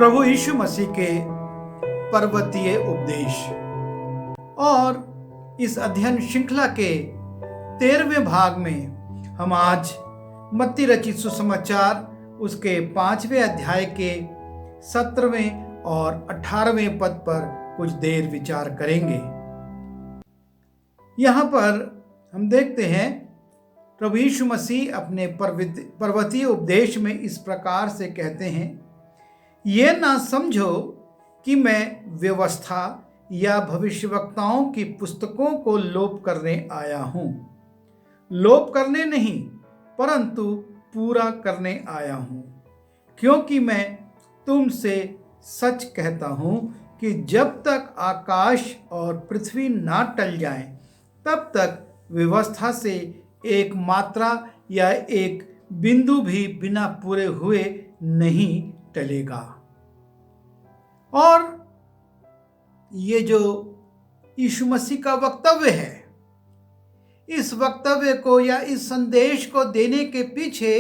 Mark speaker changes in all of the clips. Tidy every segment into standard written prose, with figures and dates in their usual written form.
Speaker 1: प्रभु यीशु मसीह के पर्वतीय उपदेश और इस अध्ययन श्रृंखला के 13वें भाग में हम आज मत्ती रचित सुसमाचार उसके 5वें अध्याय के 17वें और 18वें पद पर कुछ देर विचार करेंगे। यहाँ पर हम देखते हैं प्रभु यीशु मसीह अपने पर्वतीय उपदेश में इस प्रकार से कहते हैं, ये ना समझो कि मैं व्यवस्था या भविष्यवक्ताओं की पुस्तकों को लोप करने आया हूँ। लोप करने नहीं परंतु पूरा करने आया हूँ, क्योंकि मैं तुमसे सच कहता हूँ कि जब तक आकाश और पृथ्वी ना टल जाएं, तब तक व्यवस्था से एक मात्रा या एक बिंदु भी बिना पूरे हुए नहीं टलेगा। और ये जो यीशु मसीह का वक्तव्य है, इस वक्तव्य को या इस संदेश को देने के पीछे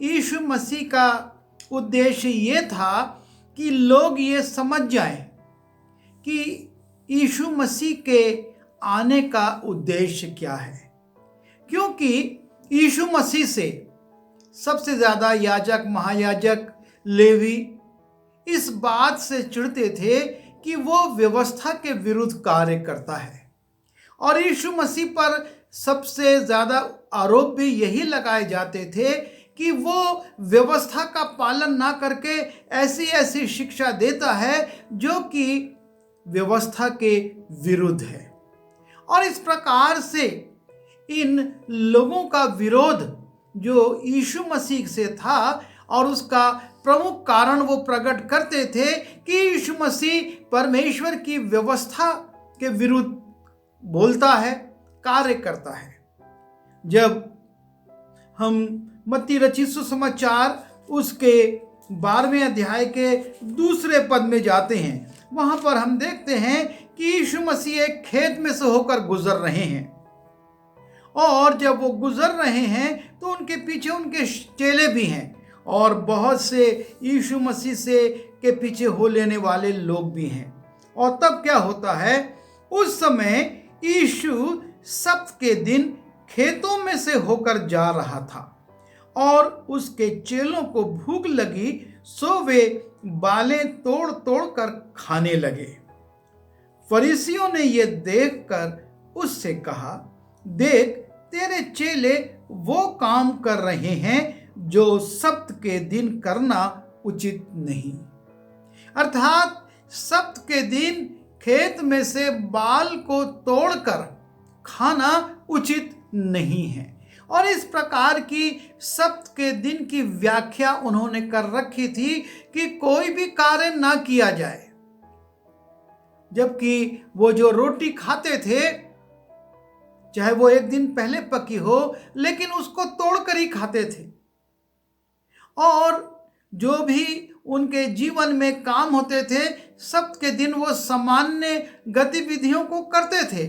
Speaker 1: यीशु मसीह का उद्देश्य ये था कि लोग ये समझ जाएं कि यीशु मसीह के आने का उद्देश्य क्या है। क्योंकि यीशु मसीह से सबसे ज़्यादा याजक, महायाजक, लेवी इस बात से चिढ़ते थे कि वो व्यवस्था के विरुद्ध कार्य करता है, और यीशु मसीह पर सबसे ज़्यादा आरोप भी यही लगाए जाते थे कि वो व्यवस्था का पालन ना करके ऐसी ऐसी शिक्षा देता है जो कि व्यवस्था के विरुद्ध है। और इस प्रकार से इन लोगों का विरोध जो यीशु मसीह से था, और उसका प्रमुख कारण वो प्रकट करते थे कि यीशु मसीह परमेश्वर की व्यवस्था के विरुद्ध बोलता है, कार्य करता है। जब हम मत्ती रचित सुसमाचार उसके 12वें अध्याय के 2 पद में जाते हैं, वहाँ पर हम देखते हैं कि यीशु मसीह एक खेत में से होकर गुजर रहे हैं, और जब वो गुजर रहे हैं तो उनके पीछे उनके चेले भी हैं, और बहुत से यीशु मसीह से के पीछे हो लेने वाले लोग भी हैं। और तब क्या होता है, उस समय यीशु सब्त के दिन खेतों में से होकर जा रहा था, और उसके चेलों को भूख लगी, सो वे बालें तोड़ तोड़ कर खाने लगे। फरीसियों ने यह देखकर उससे कहा, देख तेरे चेले वो काम कर रहे हैं जो सब्त के दिन करना उचित नहीं। अर्थात सब्त के दिन खेत में से बाल को तोड़कर खाना उचित नहीं है। और इस प्रकार की सब्त के दिन की व्याख्या उन्होंने कर रखी थी कि कोई भी कार्य ना किया जाए, जबकि वो जो रोटी खाते थे, चाहे वो एक दिन पहले पकी हो, लेकिन उसको तोड़कर ही खाते थे। और जो भी उनके जीवन में काम होते थे, सब्त के दिन वो सामान्य गतिविधियों को करते थे।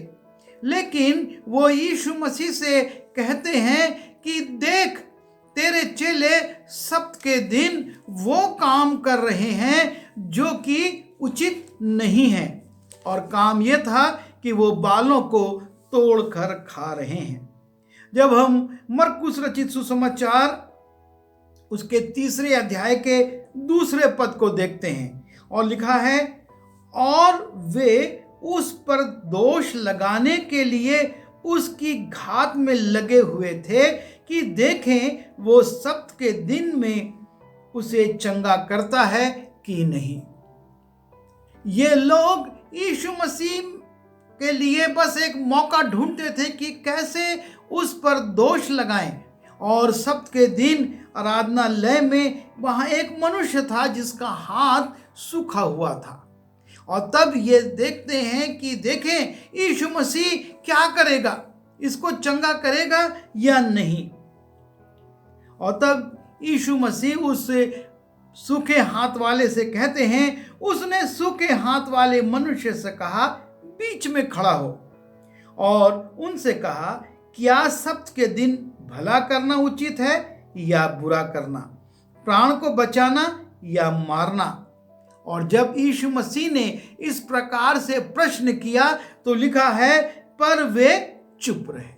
Speaker 1: लेकिन वो यीशु मसीह से कहते हैं कि देख तेरे चेले सब्त के दिन वो काम कर रहे हैं जो कि उचित नहीं है। और काम ये था कि वो बालों को तोड़कर खा रहे हैं। जब हम मरकुस रचित सुसमाचार उसके 3 अध्याय के 2 पद को देखते हैं, और लिखा है, और वे उस पर दोष लगाने के लिए उसकी घात में लगे हुए थे कि देखें वो सब्त के दिन में उसे चंगा करता है कि नहीं। ये लोग यीशु मसीह के लिए बस एक मौका ढूंढते थे कि कैसे उस पर दोष लगाएं। और सब्त के दिन आराधनालय में वहाँ एक मनुष्य था जिसका हाथ सूखा हुआ था, और तब ये देखते हैं कि देखें यीशु मसीह क्या करेगा, इसको चंगा करेगा या नहीं। और तब यीशु मसीह उस सूखे हाथ वाले से कहते हैं, उसने सूखे हाथ वाले मनुष्य से कहा, बीच में खड़ा हो, और उनसे कहा, क्या सब्त के दिन भला करना उचित है या बुरा करना, प्राण को बचाना या मारना। और जब यीशु मसीह ने इस प्रकार से प्रश्न किया तो लिखा है, पर वे चुप रहे।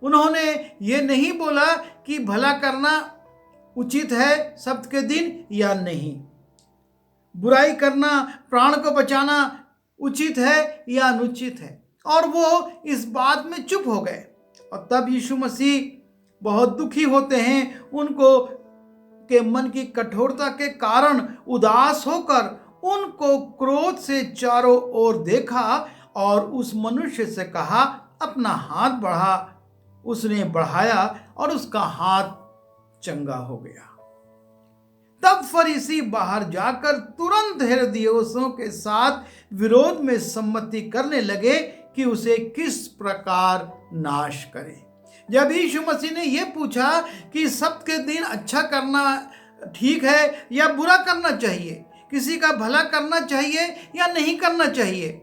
Speaker 1: उन्होंने ये नहीं बोला कि भला करना उचित है सब्त के दिन या नहीं, बुराई करना, प्राण को बचाना उचित है या अनुचित है, और वो इस बात में चुप हो गए। और तब यीशु मसीह बहुत दुखी होते हैं, उनको के मन की कठोरता के कारण उदास होकर उनको क्रोध से चारों ओर देखा और उस मनुष्य से कहा, अपना हाथ बढ़ा। उसने बढ़ाया और उसका हाथ चंगा हो गया। तब फरीसी बाहर जाकर तुरंत हेरोदियोसों के साथ विरोध में सम्मति करने लगे कि उसे किस प्रकार नाश करें। जब यीशु मसीह ने यह पूछा कि सब्त के दिन अच्छा करना ठीक है या बुरा करना चाहिए, किसी का भला करना चाहिए या नहीं करना चाहिए,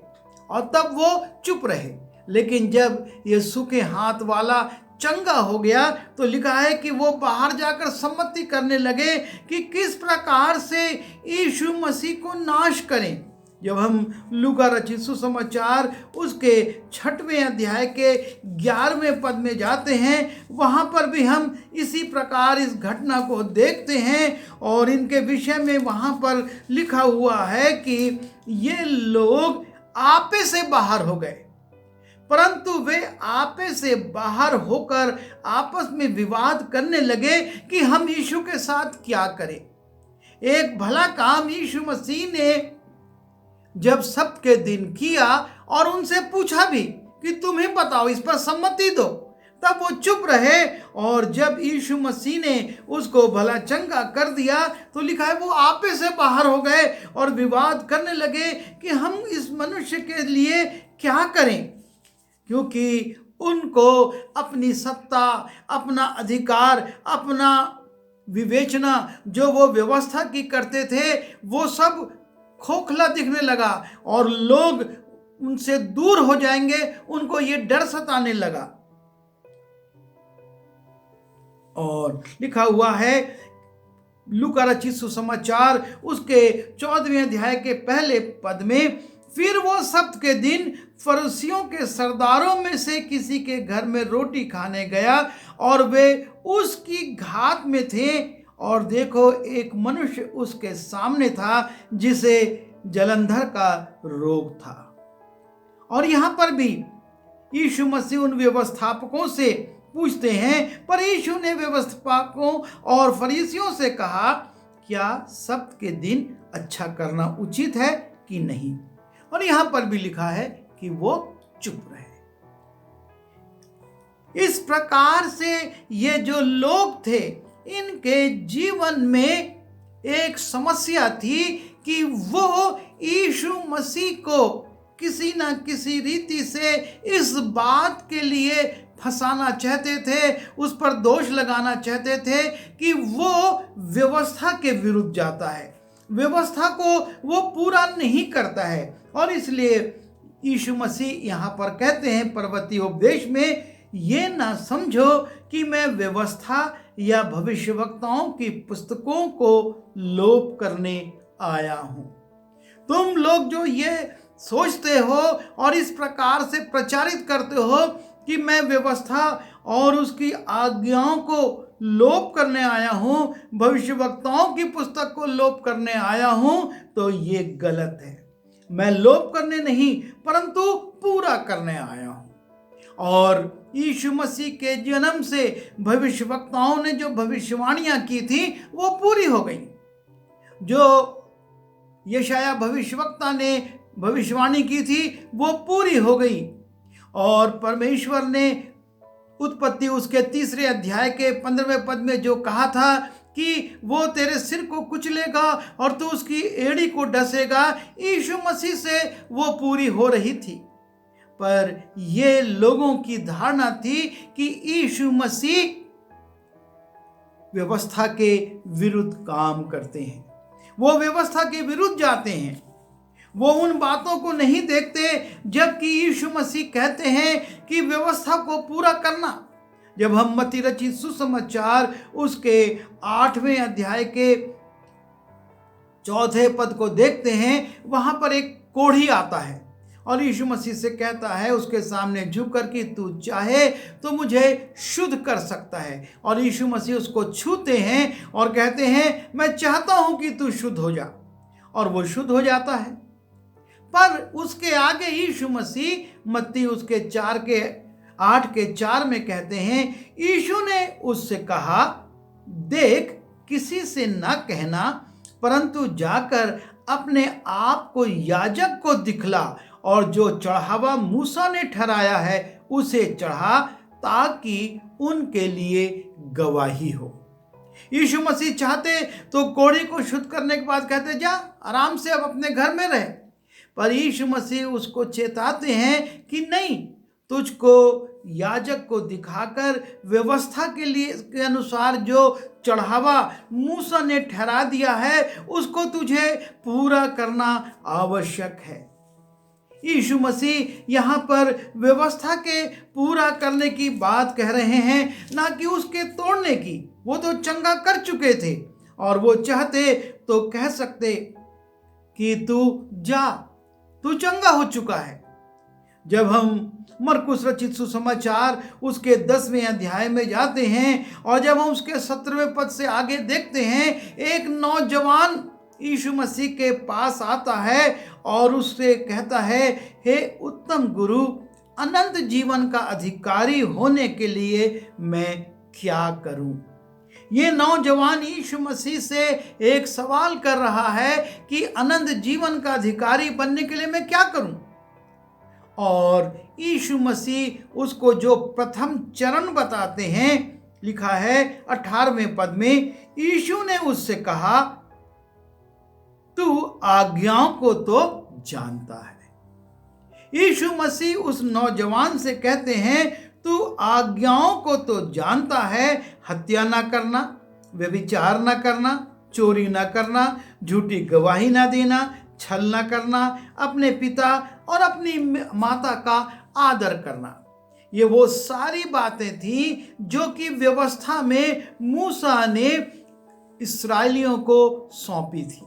Speaker 1: और तब वो चुप रहे। लेकिन जब ये सूखे हाथ वाला चंगा हो गया तो लिखा है कि वो बाहर जाकर सम्मति करने लगे कि किस प्रकार से यीशु मसीह को नाश करें। जब हम लूका रचित सुसमाचार उसके 6वें अध्याय के 11वें पद में जाते हैं, वहाँ पर भी हम इसी प्रकार इस घटना को देखते हैं। और इनके विषय में वहाँ पर लिखा हुआ है कि ये लोग आपे से बाहर हो गए, परंतु वे आपे से बाहर होकर आपस में विवाद करने लगे कि हम यीशु के साथ क्या करें। एक भला काम यीशु मसीह ने जब सब्त के दिन किया और उनसे पूछा भी कि तुम्हें बताओ, इस पर सम्मति दो, तब वो चुप रहे। और जब यीशु मसीह ने उसको भला चंगा कर दिया तो लिखा है वो आपे से बाहर हो गए और विवाद करने लगे कि हम इस मनुष्य के लिए क्या करें, क्योंकि उनको अपनी सत्ता, अपना अधिकार, अपना विवेचना जो वो व्यवस्था की करते थे वो सब खोखला दिखने लगा और लोग उनसे दूर हो जाएंगे, उनको ये डर सताने लगा। और लिखा हुआ है लूका रचित सुसमाचार उसके 14वें अध्याय के पहले पद में, फिर वो सब्त के दिन फरीसियों के सरदारों में से किसी के घर में रोटी खाने गया और वे उसकी घात में थे। और देखो, एक मनुष्य उसके सामने था जिसे जलंधर का रोग था। और यहाँ पर भी यीशु मसीह उन व्यवस्थापकों से पूछते हैं, पर यीशु ने व्यवस्थापकों और फरीसियों से कहा, क्या सब्त के दिन अच्छा करना उचित है कि नहीं? और यहाँ पर भी लिखा है कि वो चुप रहे। इस प्रकार से ये जो लोग थे, इनके जीवन में एक समस्या थी कि वो यीशु मसीह को किसी ना किसी रीति से इस बात के लिए फंसाना चाहते थे, उस पर दोष लगाना चाहते थे कि वो व्यवस्था के विरुद्ध जाता है, व्यवस्था को वो पूरा नहीं करता है। और इसलिए यीशु मसीह यहाँ पर कहते हैं पर्वतीय उपदेश में, ये ना समझो कि मैं व्यवस्था या भविष्यवक्ताओं की पुस्तकों को लोप करने आया हूँ। तुम लोग जो ये सोचते हो और इस प्रकार से प्रचारित करते हो कि मैं व्यवस्था और उसकी आज्ञाओं को लोप करने आया हूँ, भविष्यवक्ताओं की पुस्तक को लोप करने आया हूँ, तो ये गलत है। मैं लोप करने नहीं परंतु पूरा करने आया हूँ। और यीशु मसीह के जन्म से भविष्यवक्ताओं ने जो भविष्यवाणियां की थी वो पूरी हो गई। जो यशाया भविष्यवक्ता ने भविष्यवाणी की थी वो पूरी हो गई। और परमेश्वर ने उत्पत्ति उसके 3 अध्याय के 15वें पद में जो कहा था कि वो तेरे सिर को कुचलेगा और तू उसकी एड़ी को डसेगा, यीशु मसीह से वो पूरी हो रही थी। पर ये लोगों की धारणा थी कि यीशु मसीह व्यवस्था के विरुद्ध काम करते हैं, वो व्यवस्था के विरुद्ध जाते हैं, वो उन बातों को नहीं देखते, जबकि यीशु मसीह कहते हैं कि व्यवस्था को पूरा करना। जब हम मत्ती रचित सुसमाचार उसके 8वें अध्याय के चौथे पद को देखते हैं, वहां पर एक कोढ़ी आता है और यीशु मसीह से कहता है उसके सामने झुककर कि तू चाहे तो मुझे शुद्ध कर सकता है। और यीशु मसीह उसको छूते हैं और कहते हैं मैं चाहता हूं कि तू शुद्ध हो जा, और वो शुद्ध हो जाता है। पर उसके आगे यीशु मसीह मत्ती उसके 8:4 में कहते हैं, यीशु ने उससे कहा, देख, किसी से ना कहना, परंतु जाकर अपने आप को याजक को दिखला और जो चढ़ावा मूसा ने ठहराया है उसे चढ़ा, ताकि उनके लिए गवाही हो। यीशु मसीह चाहते तो कोढ़ी को शुद्ध करने के बाद कहते जा आराम से अब अपने घर में रहे, पर यीशु मसीह उसको चेताते हैं कि नहीं, तुझको याजक को दिखाकर व्यवस्था के अनुसार जो चढ़ावा मूसा ने ठहरा दिया है उसको तुझे पूरा करना आवश्यक है। यीशु मसीह यहाँ पर व्यवस्था के पूरा करने की बात कह रहे हैं, ना कि उसके तोड़ने की। वो तो चंगा कर चुके थे और वो चाहते तो कह सकते कि तू जा, तू चंगा हो चुका है। जब हम मरकुस रचित सुसमाचार उसके 10वें अध्याय में जाते हैं और जब हम उसके 17वें पद से आगे देखते हैं, एक नौजवान यीशु मसीह के पास आता है और उससे कहता है, हे उत्तम गुरु, अनंत जीवन का अधिकारी होने के लिए मैं क्या करूं? ये नौजवान यीशु मसीह से एक सवाल कर रहा है कि अनंत जीवन का अधिकारी बनने के लिए मैं क्या करूं? और यीशु मसीह उसको जो प्रथम चरण बताते हैं, लिखा है 18वें पद में, यीशु ने उससे कहा, तू आज्ञाओं को तो जानता है। यीशु मसीह उस नौजवान से कहते हैं, तू आज्ञाओं को तो जानता है, हत्या ना करना, व्यभिचार ना करना, चोरी ना करना, झूठी गवाही ना देना, छल ना करना, अपने पिता और अपनी माता का आदर करना। ये वो सारी बातें थी जो कि व्यवस्था में मूसा ने इस्राएलियों को सौंपी थी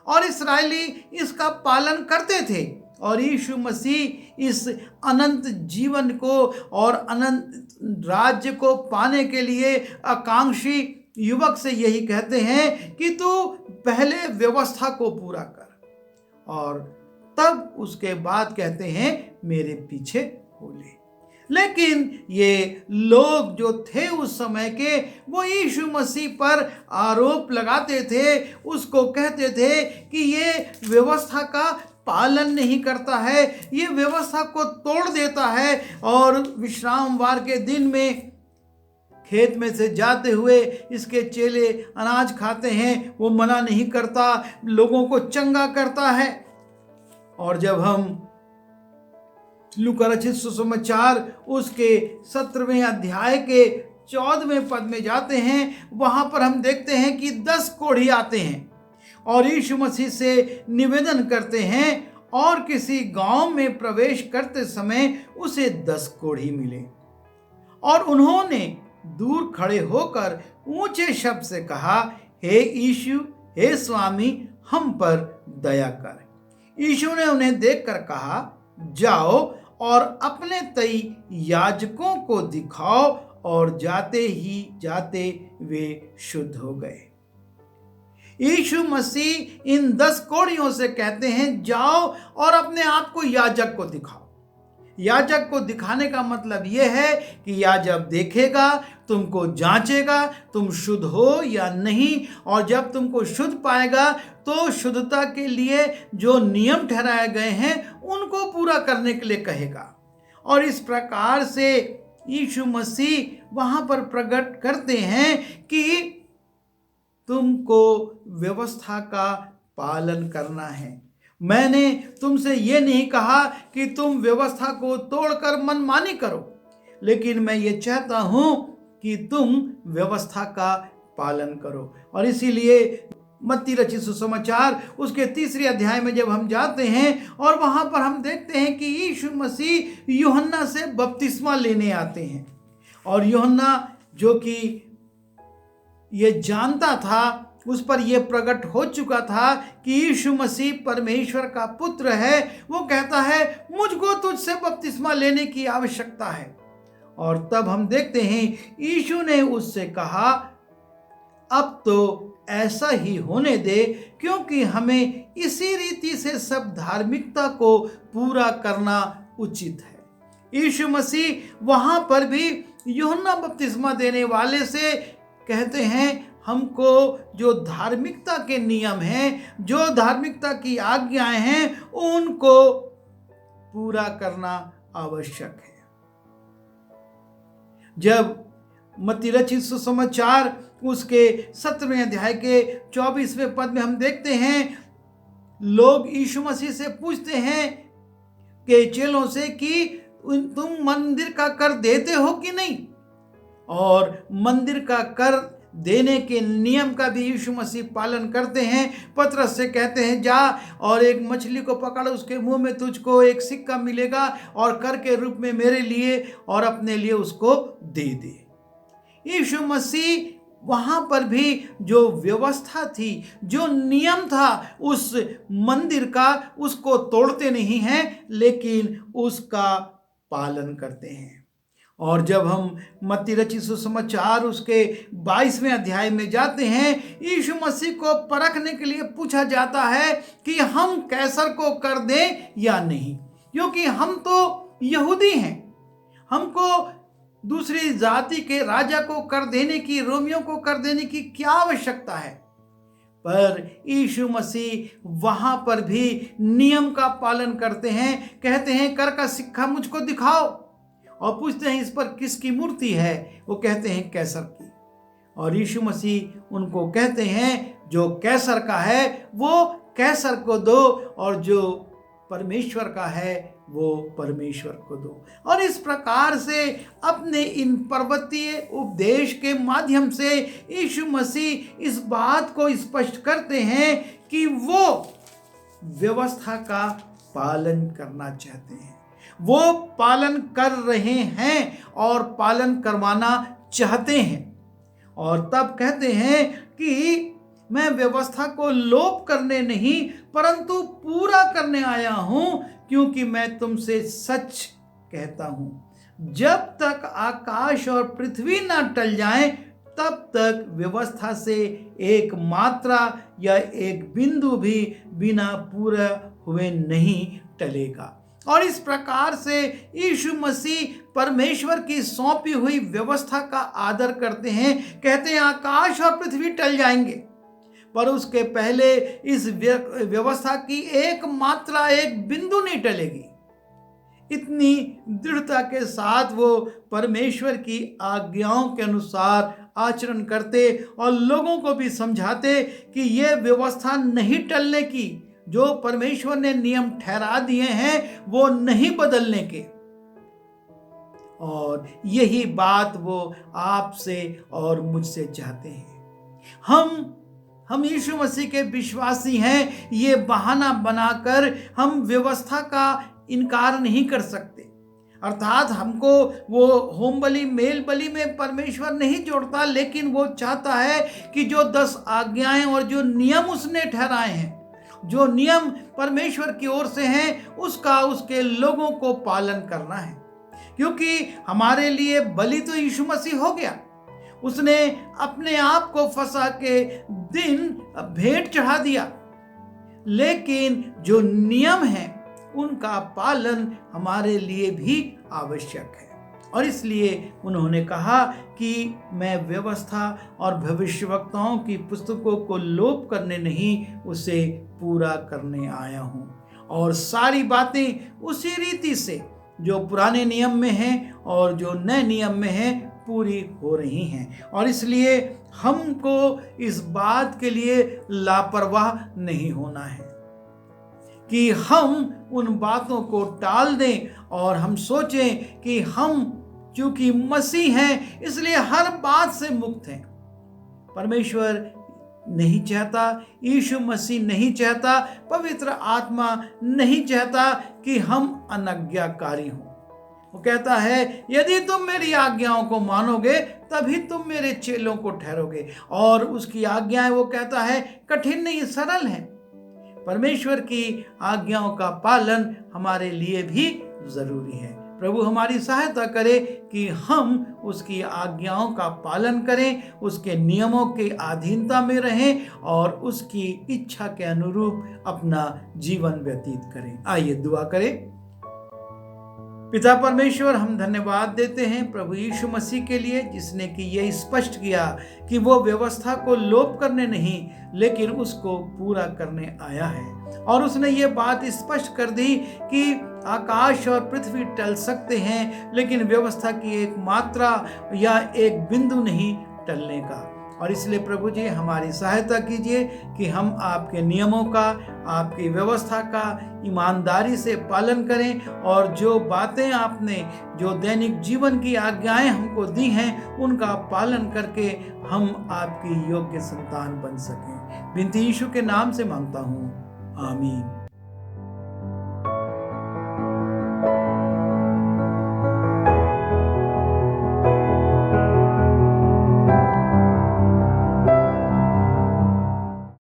Speaker 1: और इस्राएली इसका पालन करते थे। और यीशु मसीह इस अनंत जीवन को और अनंत राज्य को पाने के लिए आकांक्षी युवक से यही कहते हैं कि तू पहले व्यवस्था को पूरा कर और तब उसके बाद कहते हैं मेरे पीछे हो ले। लेकिन ये लोग जो थे उस समय के, वो यीशु मसीह पर आरोप लगाते थे, उसको कहते थे कि ये व्यवस्था का पालन नहीं करता है, ये व्यवस्था को तोड़ देता है और विश्रामवार के दिन में खेत में से जाते हुए इसके चेले अनाज खाते हैं, वो मना नहीं करता, लोगों को चंगा करता है। और जब हम लूका रचित सुसमाचार उसके 17वें अध्याय के 14वें पद में जाते हैं, वहां पर हम देखते हैं कि 10 कोढ़ी आते हैं और यीशु मसीह से निवेदन करते हैं और किसी गांव में प्रवेश करते समय उसे 10 कोढ़ी मिले और उन्होंने दूर खड़े होकर ऊंचे शब्द से कहा, हे यीशु, हे स्वामी, हम पर दया कर। यीशु ने उन्हें देखकर कहा, जाओ और अपने तई याजकों को दिखाओ, और जाते ही जाते वे शुद्ध हो गए। यीशु मसीह इन 10 कोढ़ियों से कहते हैं, जाओ और अपने आप को याजक को दिखाओ। याजक को दिखाने का मतलब यह है कि याजक देखेगा, तुमको जांचेगा तुम शुद्ध हो या नहीं, और जब तुमको शुद्ध पाएगा तो शुद्धता के लिए जो नियम ठहराए गए हैं उनको पूरा करने के लिए कहेगा। और इस प्रकार से यीशु मसीह वहां पर प्रकट करते हैं कि तुमको व्यवस्था का पालन करना है। मैंने तुमसे ये नहीं कहा कि तुम व्यवस्था को तोड़कर मनमानी करो, लेकिन मैं ये चाहता हूं कि तुम व्यवस्था का पालन करो। और इसीलिए मत्ती रचित सुसमाचार उसके 3 अध्याय में जब हम जाते हैं और वहां पर हम देखते हैं कि यीशु मसीह यूहन्ना से बपतिस्मा लेने आते हैं, और यूहन्ना जो कि ये जानता था उस पर यह प्रकट हो चुका था कि यीशु मसीह परमेश्वर का पुत्र है, वो कहता है मुझको तुझसे बपतिस्मा लेने की आवश्यकता है। और तब हम देखते हैं यीशु ने उससे कहा, अब तो ऐसा ही होने दे, क्योंकि हमें इसी रीति से सब धार्मिकता को पूरा करना उचित है। यीशु मसीह वहां पर भी यूहन्ना बपतिस्मा देने वाले से कहते हैं हमको जो धार्मिकता के नियम हैं, जो धार्मिकता की आज्ञाएं हैं, उनको पूरा करना आवश्यक है। जब मत्ती रचित सुसमाचार उसके 17वें अध्याय के 24वें पद में हम देखते हैं, लोग यीशु मसीह से पूछते हैं कि चेलों से कि तुम मंदिर का कर देते हो कि नहीं, और मंदिर का कर देने के नियम का भी यीशु मसीह पालन करते हैं। पतरस से कहते हैं जा और एक मछली को पकड़, उसके मुंह में तुझको एक सिक्का मिलेगा और कर के रूप में मेरे लिए और अपने लिए उसको दे दे। यीशु मसीह वहां पर भी जो व्यवस्था थी, जो नियम था उस मंदिर का, उसको तोड़ते नहीं हैं, लेकिन उसका पालन करते हैं। और जब हम मत्ती रचित सुसमाचार उसके 22वें अध्याय में जाते हैं, यीशु मसीह को परखने के लिए पूछा जाता है कि हम कैसर को कर दें या नहीं, क्योंकि हम तो यहूदी हैं, हमको दूसरी जाति के राजा को कर देने की, रोमियों को कर देने की क्या आवश्यकता है। पर यीशु मसीह वहां पर भी नियम का पालन करते हैं। कहते हैं कर का सिक्का मुझको दिखाओ, और पूछते हैं इस पर किसकी मूर्ति है, वो कहते हैं कैसर की। और यीशु मसीह उनको कहते हैं जो कैसर का है वो कैसर को दो, और जो परमेश्वर का है वो परमेश्वर को दो। और इस प्रकार से अपने इन पर्वतीय उपदेश के माध्यम से यीशु मसीह इस बात को स्पष्ट करते हैं कि वो व्यवस्था का पालन करना चाहते हैं, वो पालन कर रहे हैं और पालन करवाना चाहते हैं। और तब कहते हैं कि मैं व्यवस्था को लोप करने नहीं परंतु पूरा करने आया हूं, क्योंकि मैं तुमसे सच कहता हूं जब तक आकाश और पृथ्वी न टल जाएं तब तक व्यवस्था से एक मात्रा या एक बिंदु भी बिना पूरा हुए नहीं टलेगा। और इस प्रकार से यीशु मसीह परमेश्वर की सौंपी हुई व्यवस्था का आदर करते हैं। कहते हैं आकाश और पृथ्वी टल जाएंगे पर उसके पहले इस व्यवस्था की एक मात्रा, एक बिंदु नहीं टलेगी। इतनी दृढ़ता के साथ वो परमेश्वर की आज्ञाओं के अनुसार आचरण करते और लोगों को भी समझाते कि ये व्यवस्था नहीं टलने की, जो परमेश्वर ने नियम ठहरा दिए हैं वो नहीं बदलने के। और यही बात वो आपसे और मुझसे चाहते हैं। हम यीशु मसीह के विश्वासी हैं, ये बहाना बनाकर हम व्यवस्था का इनकार नहीं कर सकते। अर्थात हमको वो होम बलि, मेल बलि में परमेश्वर नहीं जोड़ता, लेकिन वो चाहता है कि जो 10 आज्ञाएं और जो नियम उसने ठहराए हैं, जो नियम परमेश्वर की ओर से हैं, उसका उसके लोगों को पालन करना है। क्योंकि हमारे लिए बलि तो यीशु मसीह हो गया, उसने अपने आप को फसह के दिन भेंट चढ़ा दिया, लेकिन जो नियम हैं उनका पालन हमारे लिए भी आवश्यक है। और इसलिए उन्होंने कहा कि मैं व्यवस्था और भविष्यवक्ताओं की पुस्तकों को लोप करने नहीं, उसे पूरा करने आया हूँ। और सारी बातें उसी रीति से जो पुराने नियम में हैं और जो नए नियम में हैं पूरी हो रही हैं। और इसलिए हमको इस बात के लिए लापरवाह नहीं होना है कि हम उन बातों को टाल दें और हम सोचें कि हम चूंकि मसीह हैं इसलिए हर बात से मुक्त हैं। परमेश्वर नहीं चाहता, यीशु मसीह नहीं चाहता, पवित्र आत्मा नहीं चाहता कि हम अनाज्ञाकारी हों, वो कहता है यदि तुम मेरी आज्ञाओं को मानोगे तभी तुम मेरे चेलों को ठहरोगे। और उसकी आज्ञाएं वो कहता है कठिन नहीं, सरल हैं। परमेश्वर की आज्ञाओं का पालन हमारे लिए भी जरूरी है। प्रभु हमारी सहायता करे कि हम उसकी आज्ञाओं का पालन करें, उसके नियमों के अधीनता में रहें और उसकी इच्छा के अनुरूप अपना जीवन व्यतीत करें। आइए दुआ करें। पिता परमेश्वर, हम धन्यवाद देते हैं प्रभु यीशु मसीह के लिए, जिसने कि ये स्पष्ट किया कि वो व्यवस्था को लोप करने नहीं लेकिन उसको पूरा करने आया है। और उसने ये बात स्पष्ट कर दी कि आकाश और पृथ्वी टल सकते हैं लेकिन व्यवस्था की एक मात्रा या एक बिंदु नहीं टलने का। और इसलिए प्रभु जी हमारी सहायता कीजिए कि हम आपके नियमों का, आपकी व्यवस्था का ईमानदारी से पालन करें और जो बातें आपने, जो दैनिक जीवन की आज्ञाएं हमको दी हैं, उनका पालन करके हम आपकी योग्य संतान बन सकें। विनती यीशु के नाम से मांगता हूँ, आमीन।